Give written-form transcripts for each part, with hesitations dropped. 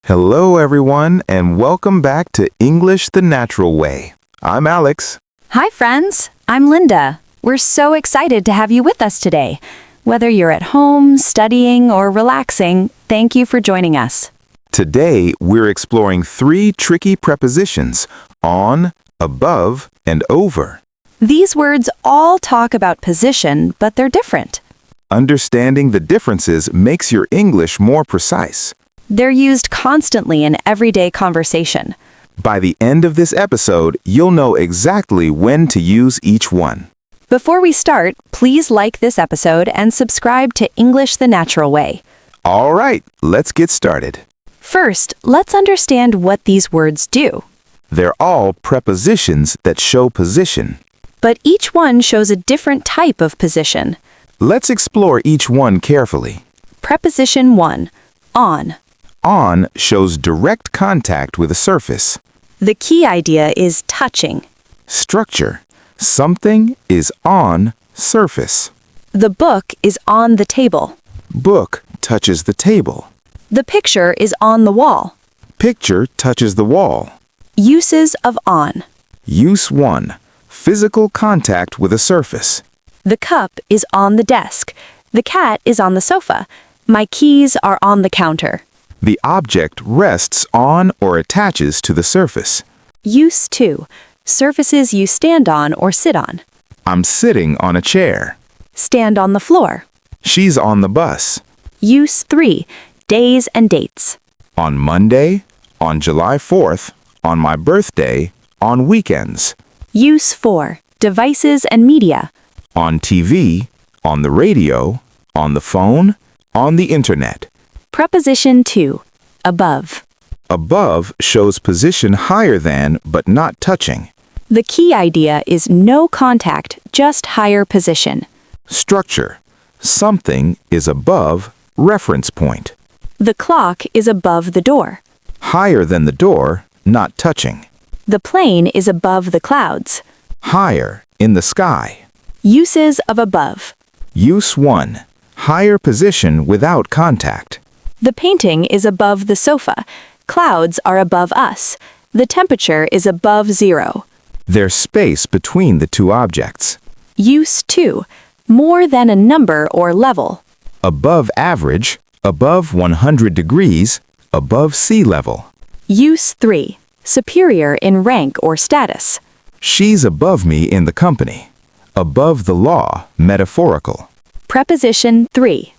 Hello, everyone, and welcome back to English the Natural Way. I'm Alex. Hi, friends. I'm Linda. We're so excited to have you with us today. Whether you're at home, studying, or relaxing, thank you for joining us. Today, we're exploring 3 tricky prepositions, on, above, and over. These words all talk about position, but they're different. Understanding the differences makes your English more precise. They're used constantly in everyday conversation. By the end of this episode, you'll know exactly when to use each one. Before we start, please like this episode and subscribe to English the Natural Way. All right, let's get started. First, let's understand what these words do. They're all prepositions that show position. But each one shows a different type of position. Let's explore each one carefully. Preposition 1, on. On shows direct contact with a surface. The key idea is touching. Structure. Something is on surface. The book is on the table. Book touches the table. The picture is on the wall. Picture touches the wall. Uses of on. Use 1. Physical contact with a surface. The cup is on the desk. The cat is on the sofa. My keys are on the counter. The object rests on or attaches to the surface. Use 2. Surfaces you stand on or sit on. I'm sitting on a chair. Stand on the floor. She's on the bus. Use 3. Days and dates. On Monday, on July 4th, on my birthday, on weekends. Use 4. Devices and media. On TV, on the radio, on the phone, on the internet. Preposition 2. Above. Above shows position higher than but not touching. The key idea is no contact, just higher position. Structure. Something is above reference point. The clock is above the door. Higher than the door, not touching. The plane is above the clouds. Higher, in the sky. Uses of above. Use 1. Higher position without contact. The painting is above the sofa. Clouds are above us. The temperature is above 0. There's space between the 2 objects. Use 2. More than a number or level. Above average, above 100 degrees, above sea level. Use 3. Superior in rank or status. She's above me in the company. Above the law, metaphorical. Preposition 3.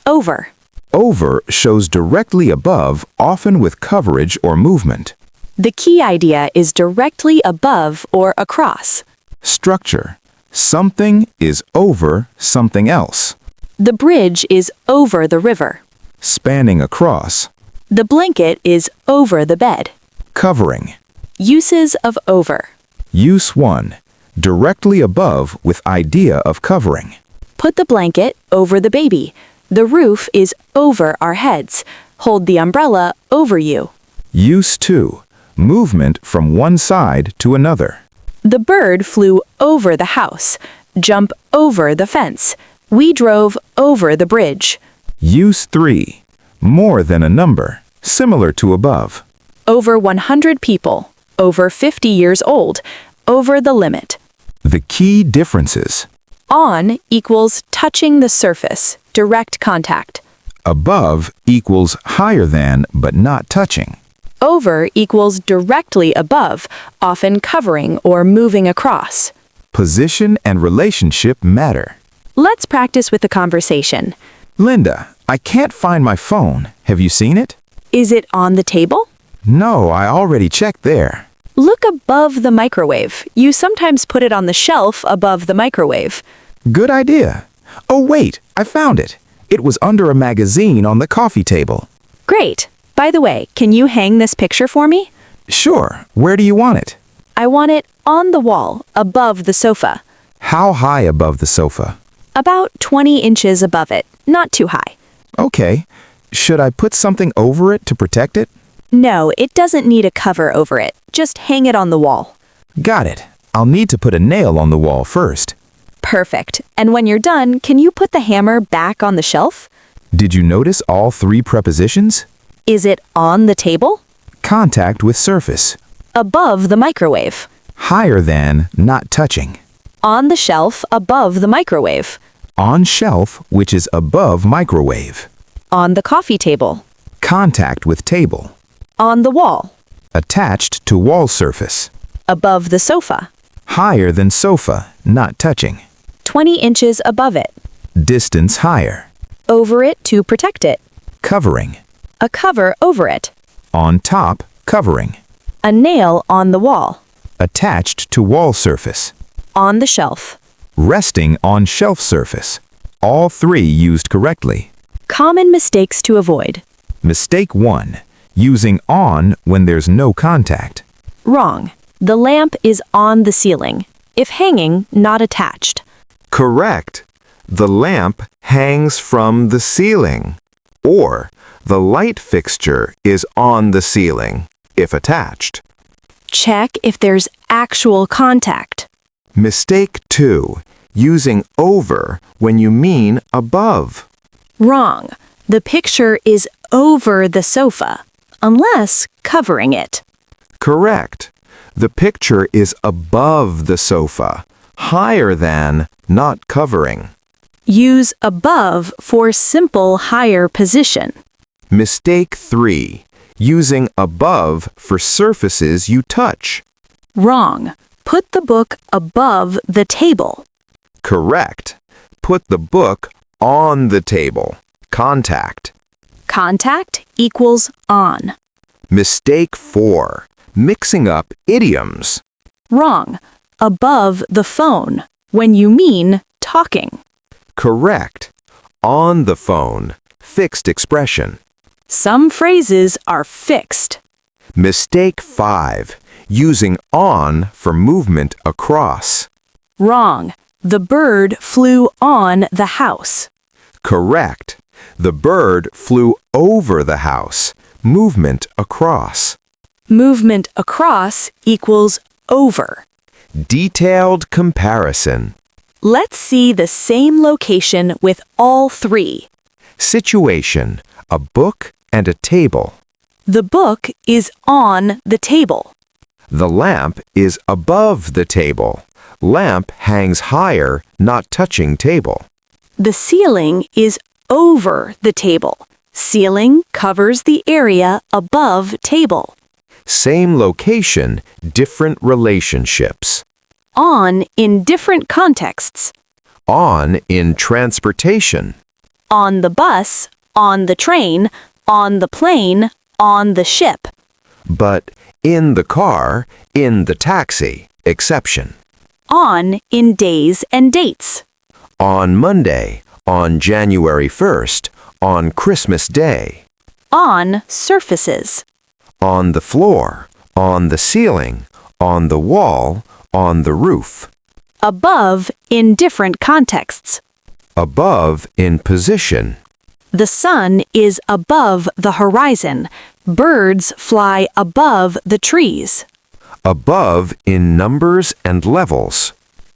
Over. Over shows directly above, often with coverage or movement. The key idea is directly above or across. Structure. Something is over something else. The bridge is over the river. Spanning across. The blanket is over the bed. Covering. Uses of over. Use 1. Directly above with idea of covering. Put the blanket over the baby. The roof is over our heads. Hold the umbrella over you. Use 2. Movement from one side to another. The bird flew over the house. Jump over the fence. We drove over the bridge. Use 3. More than a number, similar to above. Over 100 people. Over 50 years old. Over the limit. The key differences. On equals touching the surface, direct contact. Above equals higher than but not touching. Over equals directly above, often covering or moving across. Position and relationship matter. Let's practice with the conversation. Linda, I can't find my phone. Have you seen it? Is it on the table? No, I already checked there. Look above the microwave. You sometimes put it on the shelf above the microwave. Good idea. Oh, wait, I found it. It was under a magazine on the coffee table. Great. By the way, can you hang this picture for me? Sure. Where do you want it? I want it on the wall, above the sofa. How high above the sofa? About 20 inches above it, not too high. Okay. Should I put something over it to protect it? No, it doesn't need a cover over it. Just hang it on the wall. Got it. I'll need to put a nail on the wall first. Perfect. And when you're done, can you put the hammer back on the shelf? Did you notice all 3 prepositions? Is it on the table? Contact with surface. Above the microwave. Higher than, not touching. On the shelf above the microwave. On shelf, which is above microwave. On the coffee table. Contact with table. On the wall. Attached to wall surface. Above the sofa. Higher than sofa, not touching. 20 inches above it. Distance higher. Over it to protect it. Covering. A cover over it. On top, covering. A nail on the wall. Attached to wall surface. On the shelf. Resting on shelf surface. All three used correctly. Common mistakes to avoid. Mistake 1. Using on when there's no contact. Wrong. The lamp is on the ceiling. If hanging, not attached. Correct. The lamp hangs from the ceiling. Or, the light fixture is on the ceiling, if attached. Check if there's actual contact. Mistake 2. Using over when you mean above. Wrong. The picture is over the sofa, unless covering it. Correct. The picture is above the sofa, higher than, not covering. Use above for simple higher position. Mistake 3. Using above for surfaces you touch. Wrong. Put the book above the table. Correct. Put the book on the table. Contact. Contact equals on. Mistake 4. Mixing up idioms. Wrong. Above the phone, when you mean talking. Correct. On the phone. Fixed expression. Some phrases are fixed. Mistake 5. Using on for movement across. Wrong. The bird flew on the house. Correct. The bird flew over the house. Movement across. Movement across equals over. Detailed comparison. Let's see the same location with all three. Situation. A book and a table. The book is on the table. The lamp is above the table. Lamp hangs higher, not touching table. The ceiling is over the table. Ceiling covers the area above table. Same location, different relationships. On in different contexts. On in transportation. On the bus, on the train, on the plane, on the ship. But in the car, in the taxi, exception. On in days and dates. On Monday, on January 1st, on Christmas Day. On surfaces. On the floor, on the ceiling, on the wall, on the roof. Above in different contexts. Above in position. The sun is above the horizon. Birds fly above the trees. Above in numbers and levels.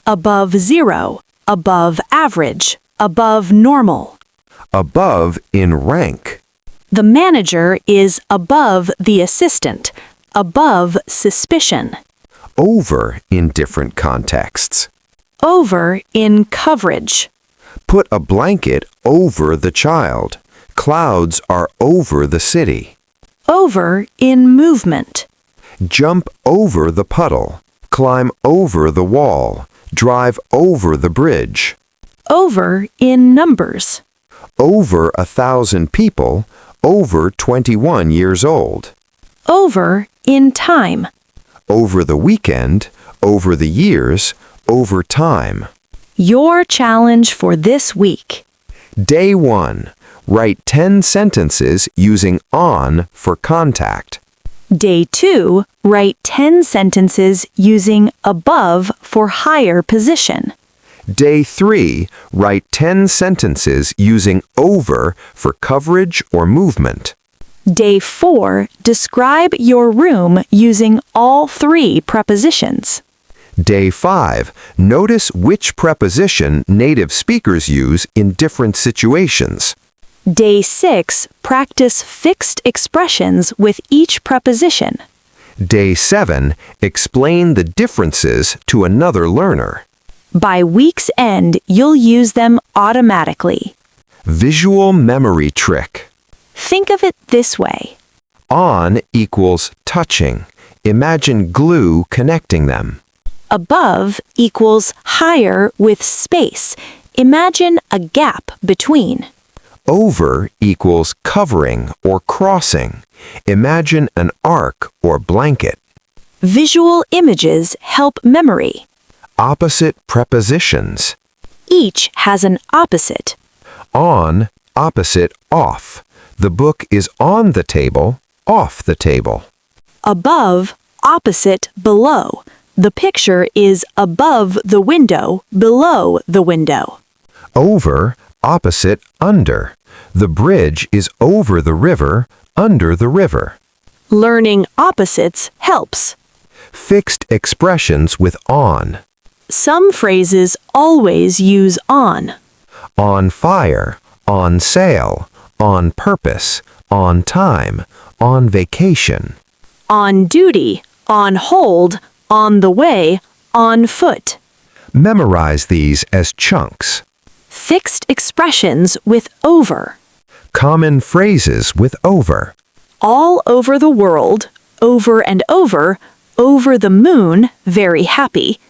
Above zero. Above average. Above normal. Above in rank. The manager is above the assistant. Above suspicion. Over in different contexts. Over in coverage. Put a blanket over the child. Clouds are over the city. Over in movement. Jump over the puddle. Climb over the wall. Drive over the bridge. Over in numbers. Over 1,000 people. Over 21 years old. Over in time. Over the weekend. Over the years. Over time. Your challenge for this week. Day 1. Write 10 sentences using on for contact. Day 2, write 10 sentences using above for higher position. Day 3. Write 10 sentences using over for coverage or movement. Day 4, describe your room using all three prepositions. Day 5. Notice which preposition native speakers use in different situations. Day 6, practice fixed expressions with each preposition. Day 7, explain the differences to another learner. By week's end, you'll use them automatically. Visual memory trick. Think of it this way. On equals touching. Imagine glue connecting them. Above equals higher with space. Imagine a gap between. Over equals covering or crossing. Imagine an arc or blanket. Visual images help memory. Opposite prepositions. Each has an opposite. On, opposite off. The book is on the table, off the table. Above, opposite below. The picture is above the window, below the window. Over, opposite under. The bridge is over the river, under the river. Learning opposites helps. Fixed expressions with on. Some phrases always use on. On fire, on sale, on purpose, on time, on vacation. On duty, on hold, on the way, on foot. Memorize these as chunks. Fixed expressions with over. Common phrases with over. All over the world, over and over the moon, very happy.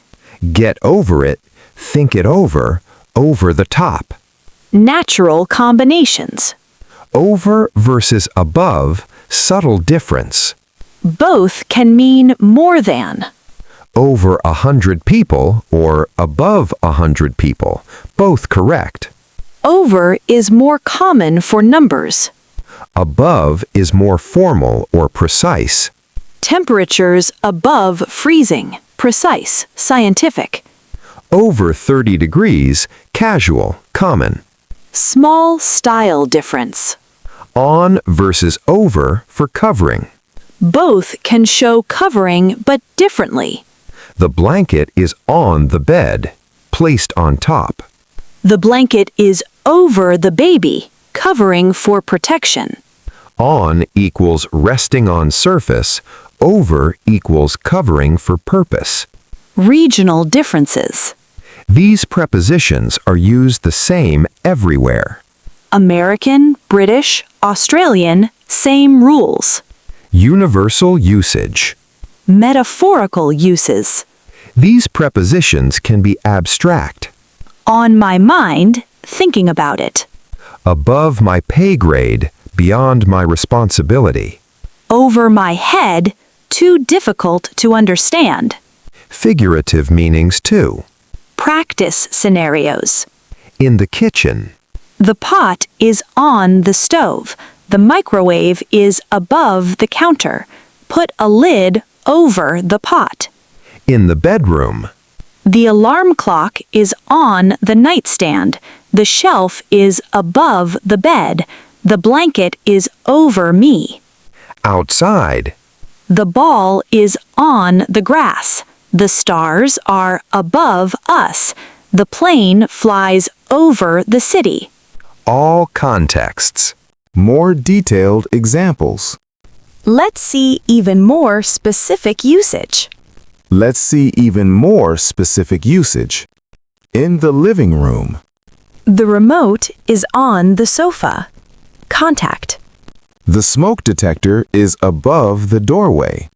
Get over it, think it over the top. Natural combinations. Over versus above, subtle difference. Both can mean more than. Over 100 people or above 100 people, both correct. Over is more common for numbers. Above is more formal or precise. Temperatures above freezing, precise, scientific. Over 30 degrees, casual, common. Small style difference. On versus over for covering. Both can show covering but differently. The blanket is on the bed, placed on top. The blanket is over the baby, covering for protection. On equals resting on surface, over equals covering for purpose. Regional differences. These prepositions are used the same everywhere. American, British, Australian, same rules. Universal usage. Metaphorical uses. These prepositions can be abstract. On my mind, thinking about it. Above my pay grade, beyond my responsibility. Over my head, too difficult to understand. Figurative meanings too. Practice scenarios. In the kitchen. The pot is on the stove. The microwave is above the counter. Put a lid over the pot. In the bedroom. The alarm clock is on the nightstand. The shelf is above the bed. The blanket is over me. Outside. The ball is on the grass. The stars are above us. The plane flies over the city. All contexts. More detailed examples. Let's see even more specific usage. Let's see even more specific usage. In the living room. The remote is on the sofa. Contact. The smoke detector is above the doorway.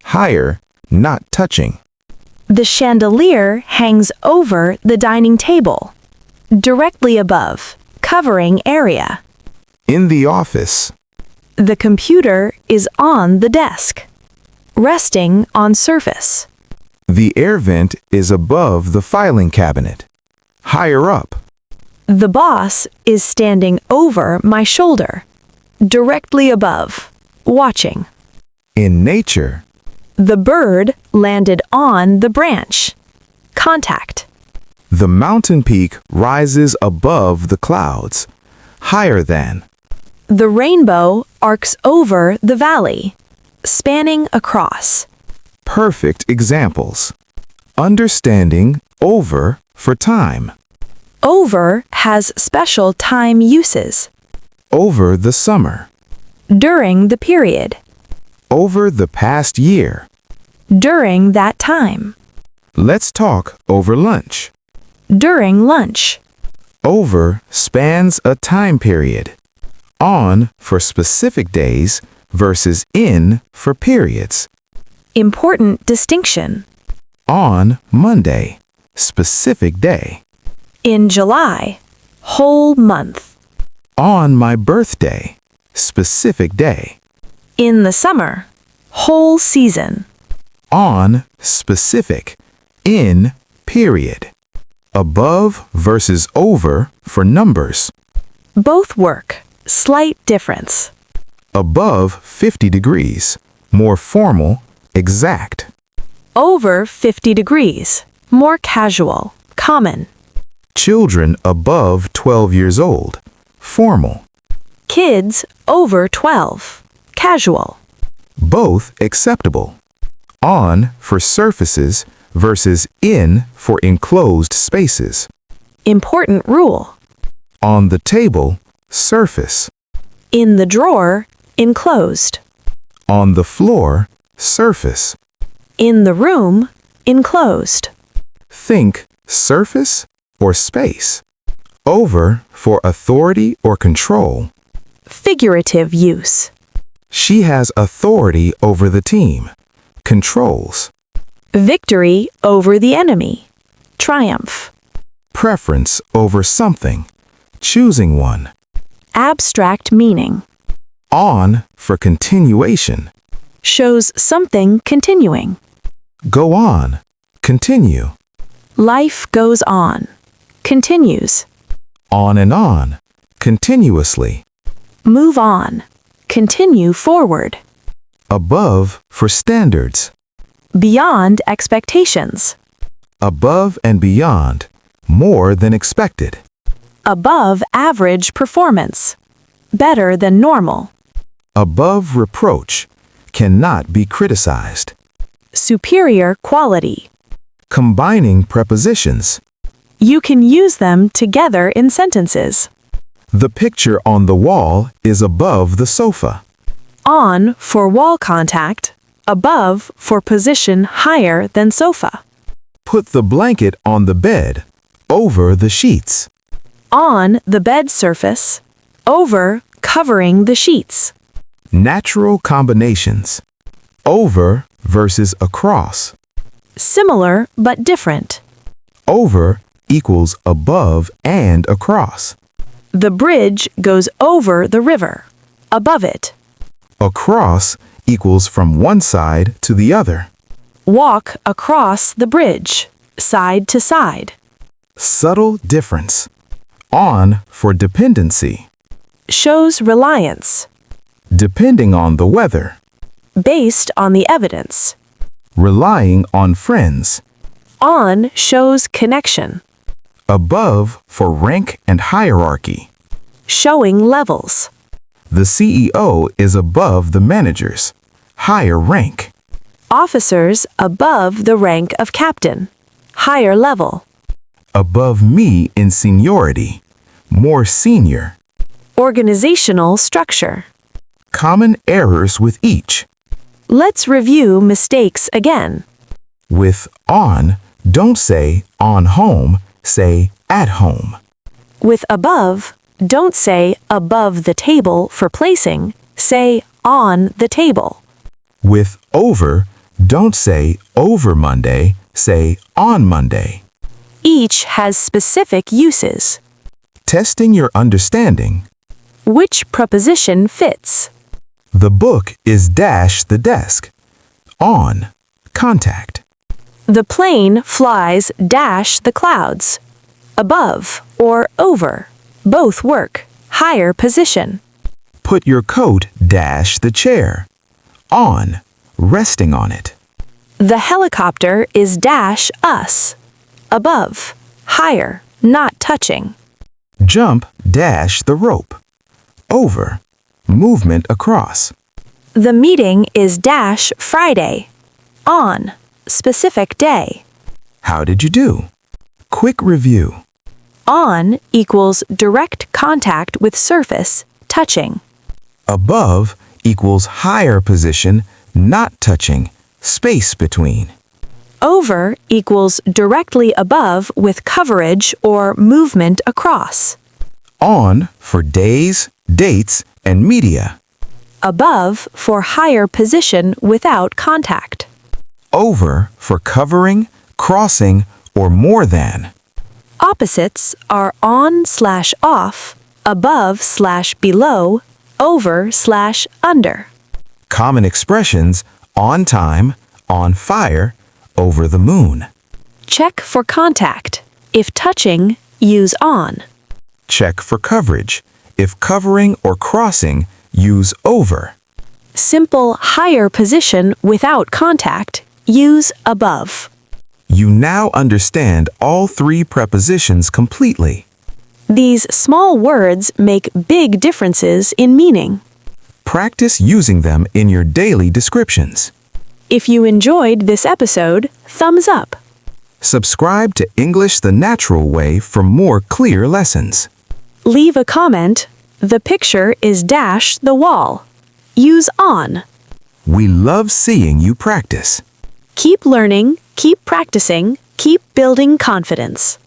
Higher, not touching. The chandelier hangs over the dining table. Directly above, covering area. In the office. The computer is on the desk. Resting on surface. The air vent is above the filing cabinet. Higher up. The boss is standing over my shoulder. Directly above, watching. In nature. The bird landed on the branch. Contact. The mountain peak rises above the clouds. Higher than. The rainbow arcs over the valley. Spanning across. Perfect examples. Understanding over for time. Over has special time uses. Over the summer. During the period. Over the past year. During that time. Let's talk over lunch. During lunch. Over spans a time period. On for specific days versus in for periods. Important distinction. On Monday, specific day. In July. Whole month. On my birthday, specific day. In the summer. Whole season. On specific. In period. Above versus over for numbers. Both work. Slight difference. Above 50 degrees. More formal, exact. Over 50 degrees. More casual. Common. Children above 12 years old. Formal. Kids over 12. Casual. Both acceptable. On for surfaces versus in for enclosed spaces. Important rule. On the table, surface. In the drawer. Enclosed. On the floor, surface. In the room. Enclosed. Think surface or space. Over for authority or control. Figurative use. She has authority over the team. Controls. Victory over the enemy. Triumph. Preference over something. Choosing one. Abstract meaning. On for continuation. Shows something continuing. Go on. Continue. Life goes on. Continues. On and on. Continuously. Move on. Continue forward. Above for standards. Beyond expectations. Above and beyond. More than expected. Above average performance. Better than normal. Above reproach. Cannot be criticized. Superior quality. Combining prepositions. You can use them together in sentences. The picture on the wall is above the sofa. On for wall contact. Above for position higher than sofa. Put the blanket on the bed. Over the sheets. On the bed surface. Over covering the sheets. Natural combinations. Over versus across. Similar but different. Over equals above and across. The bridge goes over the river. Above it. Across equals from one side to the other. Walk across the bridge. Side to side. Subtle difference. On for dependency. Shows reliance. Depending on the weather. Based on the evidence. Relying on friends. On shows connection. Above for rank and hierarchy. Showing levels. The CEO is above the managers. Higher rank. Officers above the rank of captain. Higher level. Above me in seniority. More senior. Organizational structure. Common errors with each. Let's review mistakes again. With on, don't say on home, say at home. With above, don't say above the table for placing, say on the table. With over, don't say over Monday, say on Monday. Each has specific uses. Testing your understanding. Which preposition fits? The book is dash the desk. On, contact. The plane flies dash the clouds. Above or over. Both work. Higher position. Put your coat dash the chair. On, resting on it. The helicopter is dash us. Above. Higher. Not touching. Jump dash the rope. Over, movement across. The meeting is dash Friday. On. Specific day. How did you do? Quick review. On equals direct contact with surface touching. Above equals higher position, not touching, space between. Over equals directly above with coverage or movement across. On for days, dates, and media. Above for higher position without contact. Over for covering, crossing, or more than. Opposites are on/off, above/below, over/under. Common expressions on time, on fire, over the moon. Check for contact. If touching, use on. Check for coverage. If covering or crossing, use over. Simple higher position without contact, use above. You now understand all three prepositions completely. These small words make big differences in meaning. Practice using them in your daily descriptions. If you enjoyed this episode, thumbs up. Subscribe to English the Natural Way for more clear lessons. Leave a comment. The picture is dash the wall. Use on. We love seeing you practice. Keep learning, keep practicing, keep building confidence.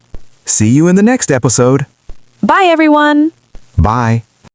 See you in the next episode. Bye, everyone. Bye.